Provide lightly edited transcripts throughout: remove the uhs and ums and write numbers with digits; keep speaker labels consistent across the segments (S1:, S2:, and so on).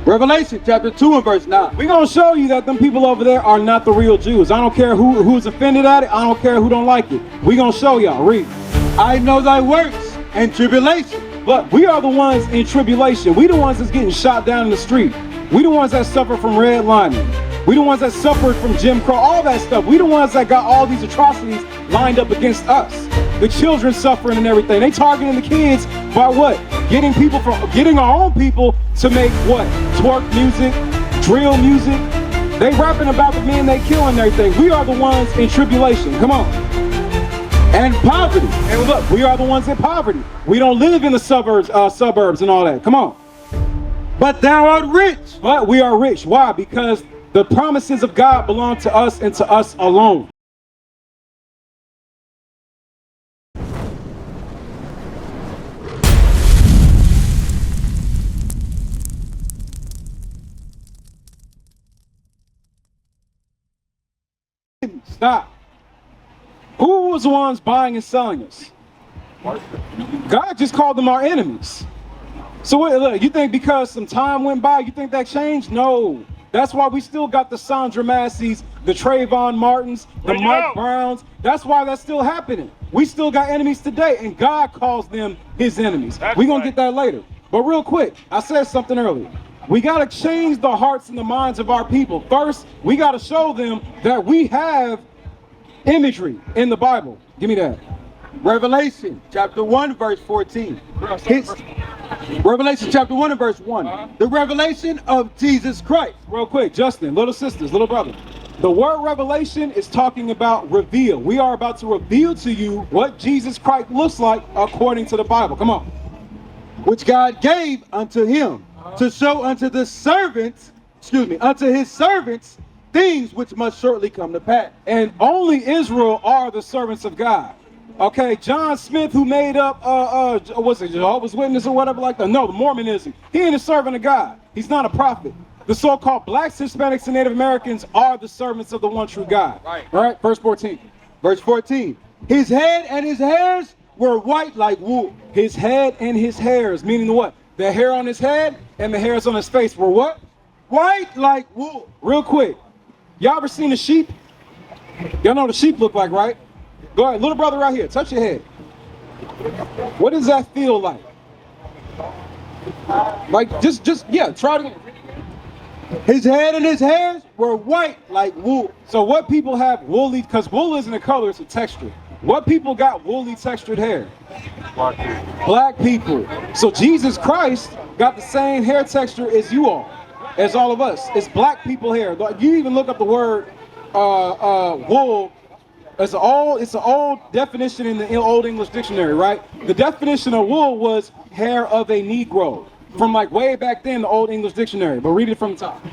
S1: Revelation chapter 2 and verse 9.
S2: We're going to show you that them people over there are not the real Jews. I don't care who's offended at it. I don't care who don't like it. We're going to show y'all. Read.
S1: I know thy works and tribulation.
S2: But we are the ones in tribulation. We the ones that's getting shot down in the street. We the ones that suffer from redlining. We the ones that suffered from Jim Crow, all that stuff. We the ones that got all these atrocities lined up against us. The children suffering and everything. They targeting the kids by what? Getting our own people to make what? Twerk music, drill music. They rapping about the men they killing and everything. We are the ones in tribulation. Come on. And poverty. And look, we are the ones in poverty. We don't live in the suburbs and all that. Come on.
S1: But thou art rich.
S2: But we are rich. Why? Because the promises of God belong to us and to us alone. Stop. Who was the ones buying and selling us? God just called them our enemies. So look, you think because some time went by, you think that changed? No. That's why we still got the Sandra Masseys, the Trayvon Martins, the Mike Browns. That's why that's still happening. We still got enemies today, and God calls them his enemies. We're going to get that later. But real quick, I said something earlier. We got to change the hearts and the minds of our people. First, we got to show them that we have imagery in the Bible. Give me that.
S1: Revelation chapter 1 verse 14. Revelation chapter 1 and verse 1. The revelation of Jesus Christ.
S2: Real quick, Justin, little sisters, little brother. The word revelation is talking about reveal. We are about to reveal to you what Jesus Christ looks like according to the Bible. Come on.
S1: Which God gave unto him to show unto the servants, unto his servants, things which must shortly come to pass.
S2: And only Israel are the servants of God. Okay, John Smith, who made up, what's it, Jehovah's Witness or whatever like that? No, the Mormonism. He ain't a servant of God. He's not a prophet. The so-called blacks, Hispanics, and Native Americans are the servants of the one true God. Right. All right, verse 14.
S1: Verse 14. His head and his hairs were white like wool.
S2: His head and his hairs, meaning what? The hair on his head and the hairs on his face were what?
S1: White like wool.
S2: Real quick. Y'all ever seen a sheep? Y'all know what a sheep look like, right? Go ahead, little brother right here, touch your head. What does that feel like? Like, yeah, try it again.
S1: His head and his hairs were white like wool.
S2: So what people have woolly, because wool isn't a color, it's a texture. What people got woolly textured hair? Black people. So Jesus Christ got the same hair texture as you all, as all of us. It's black people hair. You even look up the word wool. It's an old definition in the Old English Dictionary, right? The definition of wool was hair of a Negro from like way back then, the Old English Dictionary. But read it from the top.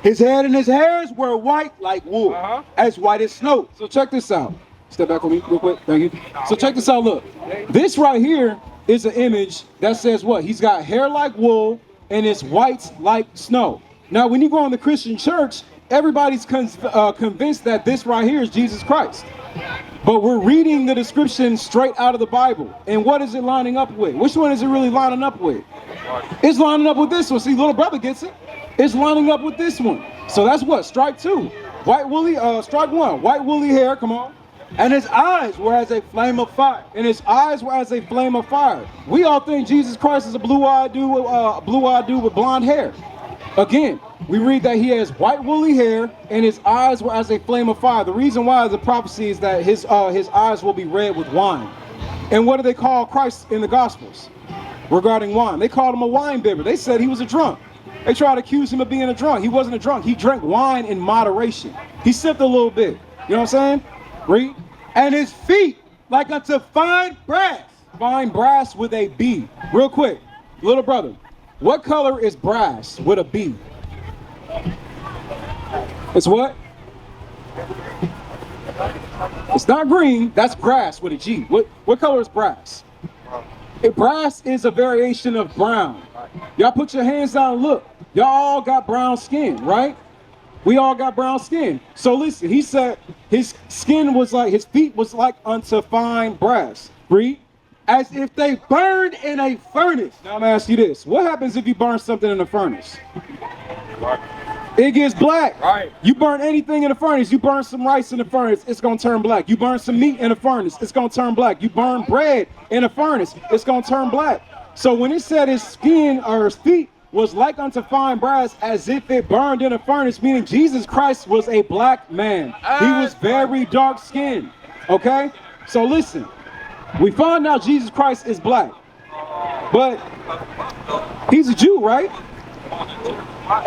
S1: His head and his hairs were white like wool, as white as snow.
S2: So check this out. Step back on me real quick. Thank you. So check this out. Look, this right here is an image that says what? He's got hair like wool and it's white like snow. Now, when you go in the Christian church, everybody's convinced that this right here is Jesus Christ. But we're reading the description straight out of the Bible. And what is it lining up with? Which one is it really lining up with? It's lining up with this one. See, little brother gets it. It's lining up with this one. So that's what? Strike two. White woolly, strike one. White woolly hair, come on.
S1: And his eyes were as a flame of fire.
S2: And his eyes were as a flame of fire. We all think Jesus Christ is a blue-eyed dude with blonde hair. Again, we read that he has white woolly hair and his eyes were as a flame of fire. The reason why the prophecy is that his eyes will be red with wine. And what do they call Christ in the Gospels regarding wine? They called him a wine bibber. They said he was a drunk. They tried to accuse him of being a drunk. He wasn't a drunk. He drank wine in moderation. He sipped a little bit. You know what I'm saying? Read.
S1: And his feet like unto fine brass.
S2: Fine brass with a B. Real quick, little brother. What color is brass with a B? It's what? It's not green. That's brass with a G. What color is brass? Brass is a variation of brown. Y'all put your hands down and look. Y'all all got brown skin, right? We all got brown skin. So listen, he said his skin was like, his feet was like unto fine brass. Read.
S1: As if they burned in a furnace.
S2: Now I'm gonna ask you this. What happens if you burn something in a furnace? It gets black.
S3: Right.
S2: You burn anything in the furnace. You burn some rice in the furnace, it's gonna turn black. You burn some meat in the furnace, it's gonna turn black. You burn bread in the furnace, it's gonna turn black. So when it said his skin or his feet was like unto fine brass, as if it burned in a furnace, meaning Jesus Christ was a black man. He was very dark skinned. Okay? So listen, we find out Jesus Christ is black, but he's a Jew, right?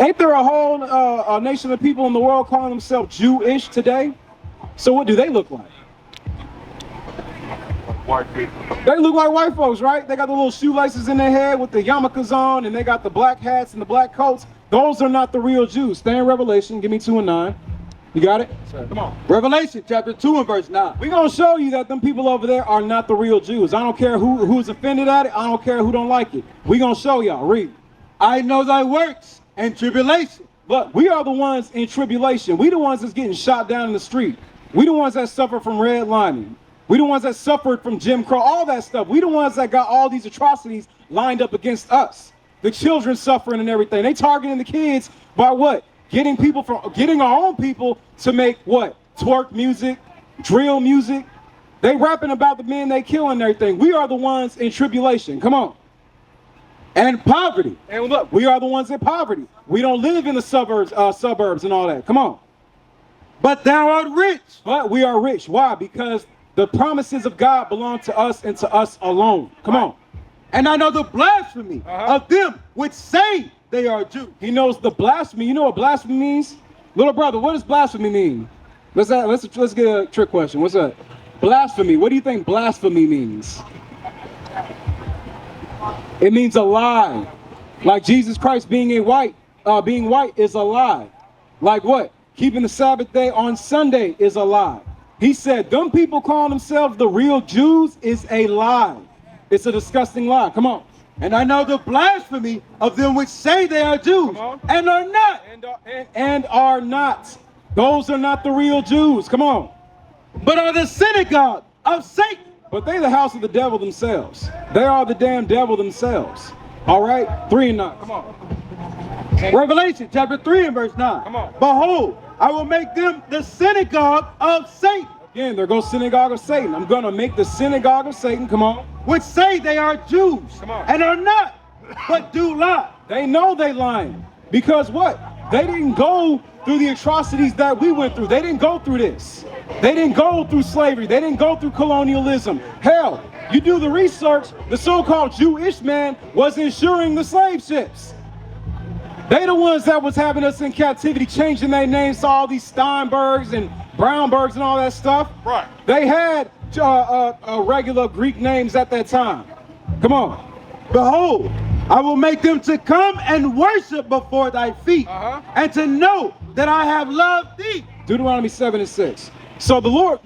S2: Ain't there a whole nation of people in the world calling themselves Jewish today? So what do they look like?
S3: White people.
S2: They look like white folks, right? They got the little shoelaces in their head with the yarmulkes on, and they got the black hats and the black coats. Those are not the real Jews. Stay in Revelation. Give me 2 and 9. You got it? Come on.
S1: Revelation chapter 2 and verse 9.
S2: We're going to show you that them people over there are not the real Jews. I don't care who's offended at it. I don't care who don't like it. We're going to show y'all. Read.
S1: I know thy works and tribulation.
S2: Look, we are the ones in tribulation. We the ones that's getting shot down in the street. We the ones that suffer from redlining. We the ones that suffered from Jim Crow, all that stuff. We the ones that got all these atrocities lined up against us. The children suffering and everything. They targeting the kids by what? Getting our own people to make what? Twerk music, drill music. They rapping about the men they killing and everything. We are the ones in tribulation. Come on.
S1: And poverty.
S2: And look, we are the ones in poverty. We don't live in the suburbs and all that. Come on.
S1: But thou art rich.
S2: But we are rich. Why? Because the promises of God belong to us and to us alone. Come on.
S1: And I know the blasphemy of them which say they are Jews.
S2: He knows the blasphemy. You know what blasphemy means? Little brother, what does blasphemy mean? Let's get a trick question. What's that? Blasphemy. What do you think blasphemy means? It means a lie. Like Jesus Christ being white is a lie. Like what? Keeping the Sabbath day on Sunday is a lie. He said, them people calling themselves the real Jews is a lie. It's a disgusting lie. Come on.
S1: And I know the blasphemy of them which say they are Jews and are not.
S2: And are not. Those are not the real Jews. Come on.
S1: But are the synagogue of Satan.
S2: But they the house of the devil themselves. They are the damn devil themselves. All right? 3 and 9. Come on.
S1: Revelation chapter 3 and verse 9.
S2: Come on.
S1: Behold, I will make them the synagogue of Satan.
S2: Again, there goes synagogue of Satan. I'm going to make the synagogue of Satan. Come on.
S1: Which say they are Jews.
S2: Come on.
S1: And are not, but do lie.
S2: They know they lying. Because what? They didn't go through the atrocities that we went through. They didn't go through this. They didn't go through slavery. They didn't go through colonialism. Hell, you do the research, the so-called Jewish man was insuring the slave ships. They the ones that was having us in captivity, changing their names to all these Steinbergs and Brownbergs and all that stuff.
S3: Right.
S2: They had regular Greek names at that time. Come on.
S1: Behold, I will make them to come and worship before thy feet, and to know that I have loved thee.
S2: Deuteronomy 7 and 6. So the Lord,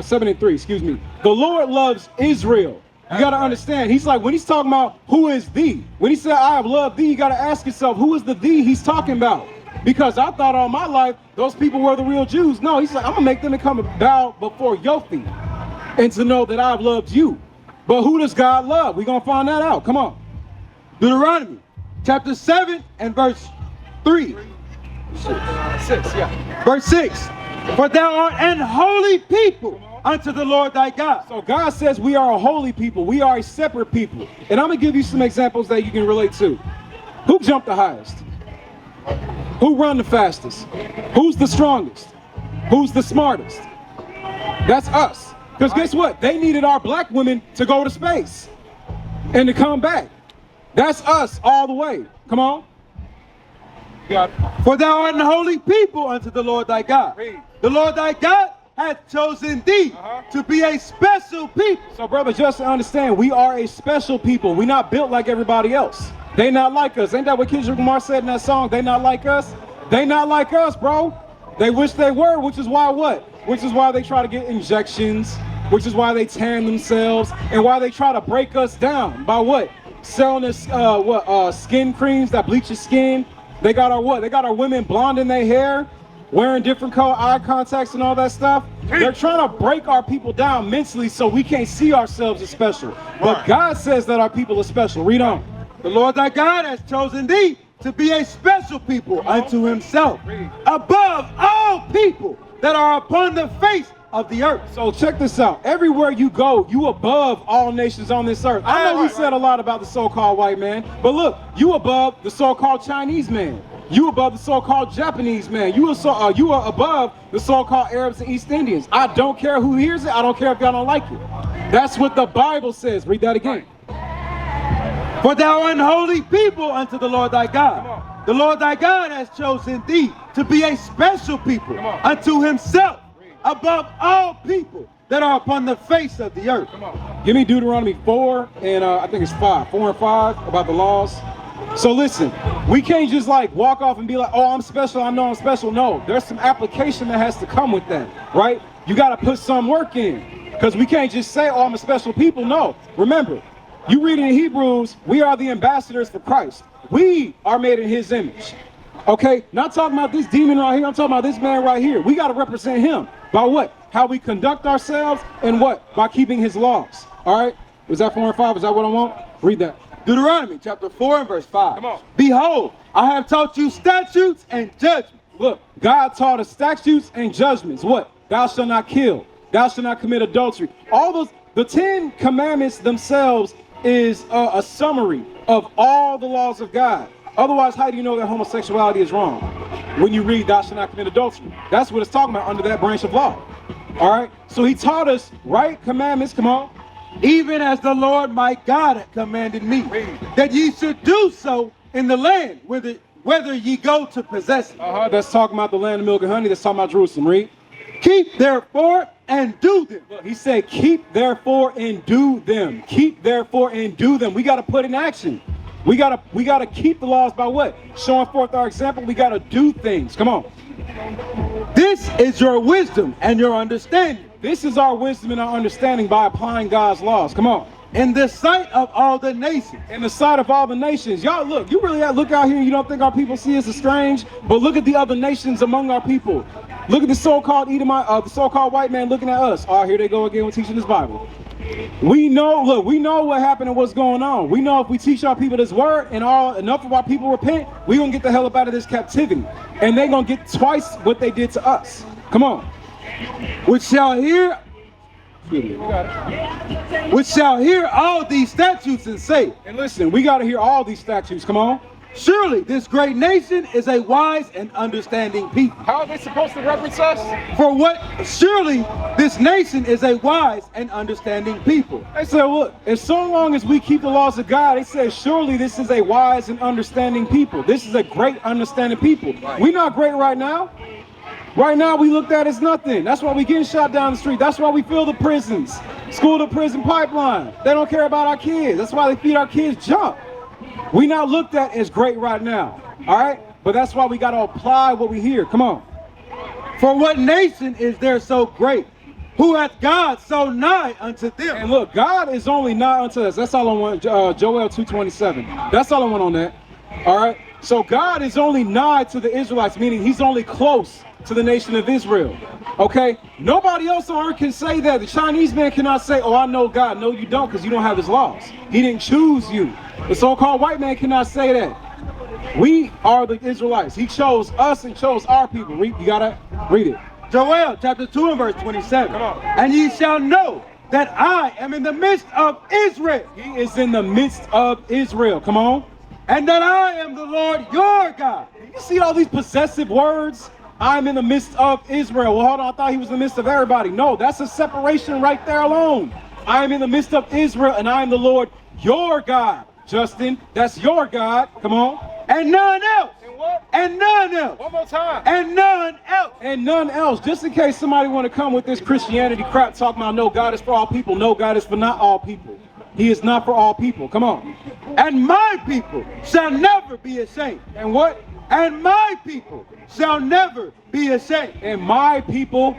S2: 7 and 3, excuse me. The Lord loves Israel. You got to understand. He's like, when he's talking about who is thee, when he said, I have loved thee, you got to ask yourself, who is the thee he's talking about? Because I thought all my life, those people were the real Jews. No, he's like, I'm going to make them to come and bow before your feet and to know that I've loved you. But who does God love? We're going to find that out. Come on.
S1: Deuteronomy chapter 7 and verse 3.
S2: 6, yeah.
S1: Verse 6. For thou art an holy people unto the Lord thy God.
S2: So God says we are a holy people. We are a separate people. And I'm going to give you some examples that you can relate to. Who jumped the highest? Who run the fastest? Who's the strongest? Who's the smartest? That's us. Because guess what? They needed our black women to go to space and to come back. That's us all the way. Come on.
S1: For thou art an holy people unto the Lord thy God. The Lord thy God hath chosen thee to be a special people.
S2: So brother, just to understand, we are a special people. We're not built like everybody else. They not like us. Ain't that what Kendrick Lamar said in that song? They not like us. They not like us, bro. They wish they were, which is why what? Which is why they try to get injections, which is why they tan themselves, and why they try to break us down by what? Selling us skin creams that bleach your skin. They got our what? They got our women blonde in their hair, wearing different color eye contacts and all that stuff. They're trying to break our people down mentally so we can't see ourselves as special. But God says that our people are special. Read on.
S1: The Lord thy God has chosen thee to be a special people unto himself, above all people that are upon the face of the earth.
S2: So check this out. Everywhere you go, you above all nations on this earth. I know we said a lot about the so-called white man, but look, you above the so-called Chinese man. You above the so-called Japanese man. You are above the so-called Arabs and East Indians. I don't care who hears it. I don't care if y'all don't like it. That's what the Bible says. Read that again.
S1: For thou unholy people unto the Lord thy God. The Lord thy God has chosen thee to be a special people unto himself, above all people that are upon the face of the earth.
S2: Give me Deuteronomy 4 and I think it's 5. 4 and 5 about the laws. So listen, we can't just like walk off and be like, oh, I'm special, I know I'm special. No, there's some application that has to come with that, right? You got to put some work in, because we can't just say, oh, I'm a special people. No, remember, you read in Hebrews, we are the ambassadors for Christ. We are made in his image. Okay, not talking about this demon right here, I'm talking about this man right here. We got to represent him. By what? How we conduct ourselves, and what? By keeping his laws. All right, was that 4 and 5? Is that what I want? Read that.
S1: Deuteronomy chapter 4 and verse 5.
S2: Come on.
S1: Behold, I have taught you statutes and judgments.
S2: Look, God taught us statutes and judgments. What? Thou shalt not kill. Thou shalt not commit adultery. All those, the 10 commandments themselves is a summary of all the laws of God. Otherwise, how do you know that homosexuality is wrong? When you read thou shalt not commit adultery. That's what it's talking about under that branch of law. All right? So he taught us right commandments. Come on.
S1: Even as the Lord my God had commanded me, that ye should do so in the land, whether ye go to possess it.
S2: That's talking about the land of milk and honey. That's talking about Jerusalem. Read.
S1: Keep therefore and do them.
S2: Look, he said, keep therefore and do them. Keep therefore and do them. We got to put in action. We gotta keep the laws by what? Showing forth our example. We gotta do things. Come on.
S1: This is your wisdom and your understanding.
S2: This is our wisdom and our understanding by applying God's laws. Come on.
S1: In the sight of all the nations.
S2: In the sight of all the nations. Y'all look, you really look out here and you don't think our people see us as strange, but look at the other nations among our people. Look at the so-called Edomite, the so-called white man looking at us. Oh, here they go again with teaching this Bible. We know, look, we know what happened and what's going on. We know if we teach our people this word and enough of our people repent, we're going to get the hell up out of this captivity. And they're going to get twice what they did to us. Come on.
S1: Which shall hear all these statutes and say.
S2: And listen, we got to hear all these statutes. Come on.
S1: Surely this great nation is a wise and understanding people.
S2: How are they supposed to reference us?
S1: For what? Surely this nation is a wise and understanding people.
S2: They said, look, as so long as we keep the laws of God, they said, surely this is a wise and understanding people. This is a great understanding people. Right. We're not great right now. Right now, we looked at as nothing. That's why we getting shot down the street. That's why we fill the prisons, school to prison pipeline. They don't care about our kids. That's why they feed our kids junk. We not looked at as great right now, all right? But that's why we got to apply what we hear. Come on.
S1: For what nation is there so great, who hath God so nigh unto them?
S2: And look, God is only nigh unto us. That's all I want, Joel 2:27. That's all I want on that, all right? So God is only nigh to the Israelites, meaning he's only close to the nation of Israel, okay? Nobody else on earth can say that. The Chinese man cannot say, oh, I know God. No, you don't, because you don't have his laws. He didn't choose you. The so-called white man cannot say that. We are the Israelites. He chose us and chose our people. You gotta read it.
S1: Joel chapter 2 and verse 27.
S2: Come on.
S1: And ye shall know that I am in the midst of Israel.
S2: He is in the midst of Israel. Come on.
S1: And that I am the Lord your God.
S2: You see all these possessive words? I'm in the midst of Israel. Well, hold on. I thought he was in the midst of everybody. No, that's a separation right there alone. I am in the midst of Israel, and I am the Lord your God. Justin, that's your God. Come on.
S1: And none else.
S2: And what?
S1: And none else.
S2: One more time.
S1: And none else.
S2: And none else. Just in case somebody want to come with this Christianity crap talking about no, God is for all people. No, God is for not all people. He is not for all people. Come on.
S1: And my people shall never be ashamed.
S2: And what?
S1: And my people shall never be ashamed.
S2: And my people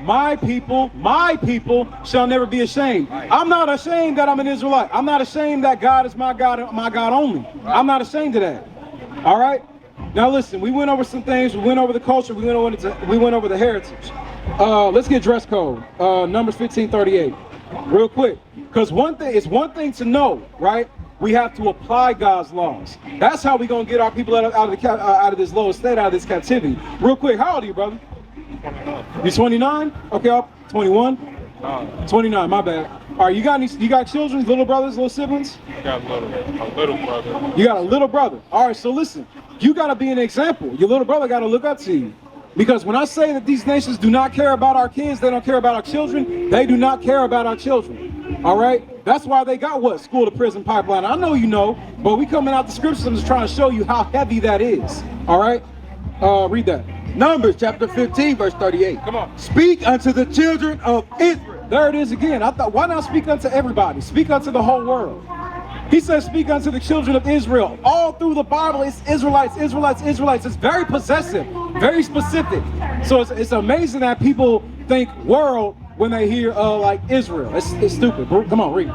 S2: shall never be ashamed. Right. I'm not ashamed that I'm an Israelite. I'm not ashamed that God is my God and my God only. Right. I'm not ashamed of that. All right? Now listen, we went over some things. We went over the culture. We went over the heritage. Let's get dress code. Numbers 15:38. Real quick. Because it's one thing to know, right? we have to apply God's laws. That's how we're going to get our people out of this lower state, out of this captivity. Real quick, how old are you, brother?
S3: 29.
S2: You 29? Okay, 21? 29, my bad. All right, you got children, little brothers, little siblings?
S3: I got a little brother.
S2: You got a little brother. All right, so listen, you got to be an example. Your little brother got to look up to you. Because when I say that these nations do not care about our kids, they don't care about our children, they do not care about our children. All right? That's why they got what? School to prison pipeline. I know you know, but we coming out the scriptures and just trying to show you how heavy that is. All right? Read that.
S1: Numbers chapter 15, verse 38.
S2: Come on.
S1: Speak unto the children of Israel.
S2: There it is again. I thought, why not speak unto everybody? Speak unto the whole world. He says, speak unto the children of Israel. All through the Bible, it's Israelites, Israelites, Israelites. It's very possessive, very specific. So it's amazing that people think world when they hear like Israel. It's stupid. Come on, read.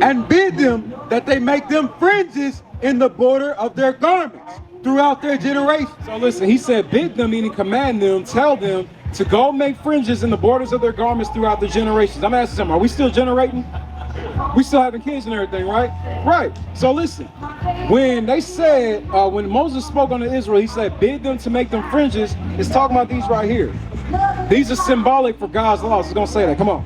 S1: And bid them that they make them fringes in the border of their garments throughout their generations.
S2: So listen, he said bid them, meaning command them, tell them to go make fringes in the borders of their garments throughout the generations. I'm asking something, are we still generating? We still having kids and everything, right? Right. So listen, when they said, when Moses spoke unto Israel, he said, bid them to make them fringes. It's talking about these right here. These are symbolic for God's laws. It's going to say that. Come on.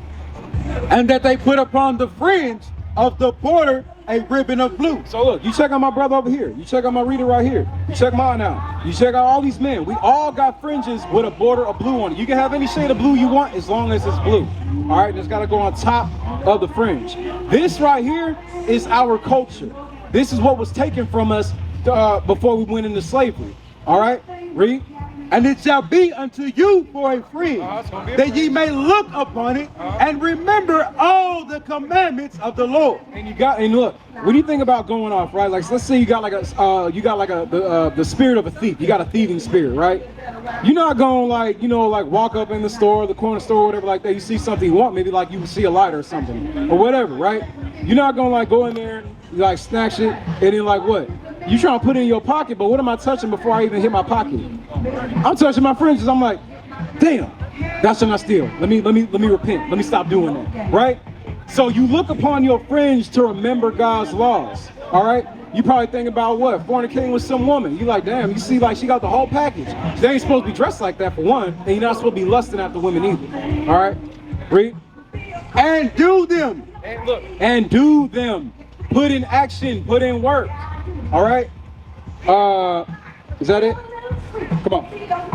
S1: And that they put upon the fringe of the border a ribbon of blue.
S2: So look, you check out my brother over here. You check out my reader right here. You check mine out. You check out all these men. We all got fringes with a border of blue on it. You can have any shade of blue you want as long as it's blue. All right, it's got to go on top of the fringe. This right here is our culture. This is what was taken from us before we went into slavery. All right, read.
S1: And it shall be unto you for a fringe, that ye may look upon it and remember all the commandments of the Lord.
S2: And look, when you think about going off, right? Like, let's say you got like the spirit of a thief. You got a thieving spirit, right? You're not going like, like walk up in the store, the corner store, whatever like that. You see something you want, maybe like you see a light or something or whatever, right? You're not going like go in there, like snatch it, and then like what? You trying to put it in your pocket, but what am I touching before I even hit my pocket? I'm touching my fringes. I'm like, damn, thou shalt not steal. Let me repent. Let me stop doing that, right? So you look upon your fringe to remember God's laws, all right? You probably think about what? Fornicating with some woman. You like, damn, you see like she got the whole package. They ain't supposed to be dressed like that for one, and you're not supposed to be lusting after women either, all right? Read.
S1: And do them.
S2: And look. And do them. Put in action, put in work. All right. Is that it? Come on.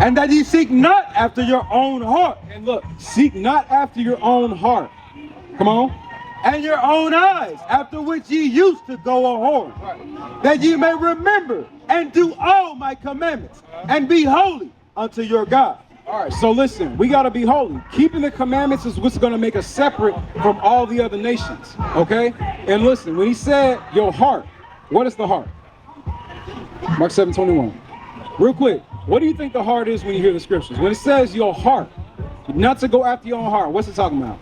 S1: And that ye seek not after your own heart.
S2: And look, seek not after your own heart. Come on.
S1: And your own eyes, after which ye used to go a whoring. Right. That ye may remember and do all my commandments and be holy unto your God.
S2: All right, so listen, we got to be holy. Keeping the commandments is what's going to make us separate from all the other nations, okay? And listen, when he said your heart, what is the heart? Mark 7:21. Real quick, what do you think the heart is when you hear the scriptures? When it says your heart, not to go after your own heart, what's it talking about?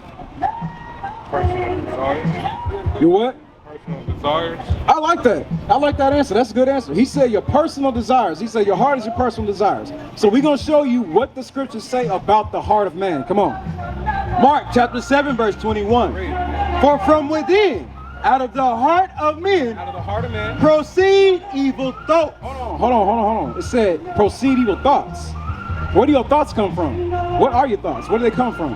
S3: Personal desires.
S2: Your what?
S3: Personal desires.
S2: I like that. I like that answer. That's a good answer. He said your personal desires. He said your heart is your personal desires. So we're going to show you what the scriptures say about the heart of man. Come on.
S1: Mark chapter 7, verse 21. For from within, out of the heart of men, proceed evil thoughts.
S2: Hold on. It said proceed evil thoughts. Where do your thoughts come from? What are your thoughts? Where do they come from?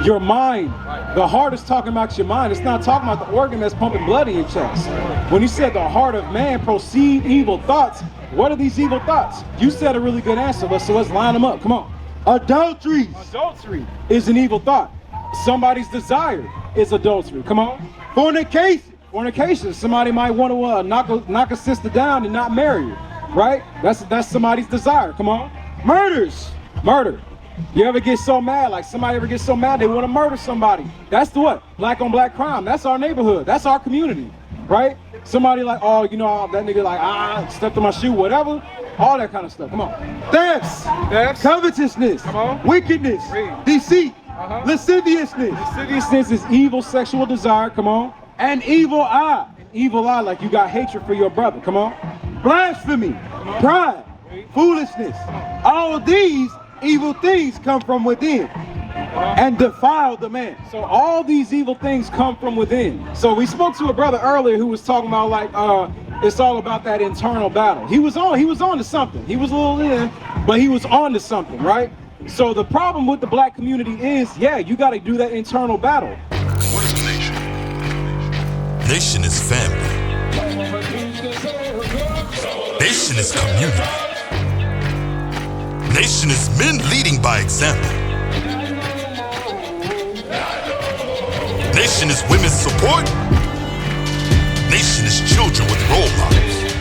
S2: Your mind. The heart is talking about your mind. It's not talking about the organ that's pumping blood in your chest. When he said the heart of man proceed evil thoughts, what are these evil thoughts? You said a really good answer, so let's line them up. Come on.
S1: Adultery
S2: is an evil thought. Somebody's desire is adultery. Come on.
S1: Fornication.
S2: Somebody might want to knock a sister down and not marry her, right? That's somebody's desire. Come on. Murder. You ever get so mad, like somebody ever gets so mad they want to murder somebody? That's the what? Black on black crime. That's our neighborhood. That's our community, right? Somebody like, oh, that nigga like, stepped on my shoe, whatever. All that kind of stuff. Come on.
S1: Thefts. Covetousness.
S2: Come on.
S1: Wickedness. Deceit. Lasciviousness.
S2: Lasciviousness is evil sexual desire. Come on.
S1: An evil eye.
S2: Evil eye, like you got hatred for your brother. Come on.
S1: Blasphemy. Pride. Foolishness. All these evil things come from within. and defile the man.
S2: So all these evil things come from within. So we spoke to a brother earlier who was talking about like it's all about that internal battle. He was on to something. He was a little in, but he was on to something, right? So the problem with the black community is, yeah, you got to do that internal battle.
S4: What is a nation? Nation is family. Nation is community. Nation is men leading by example. Nation is women's support. Nation is children with role models.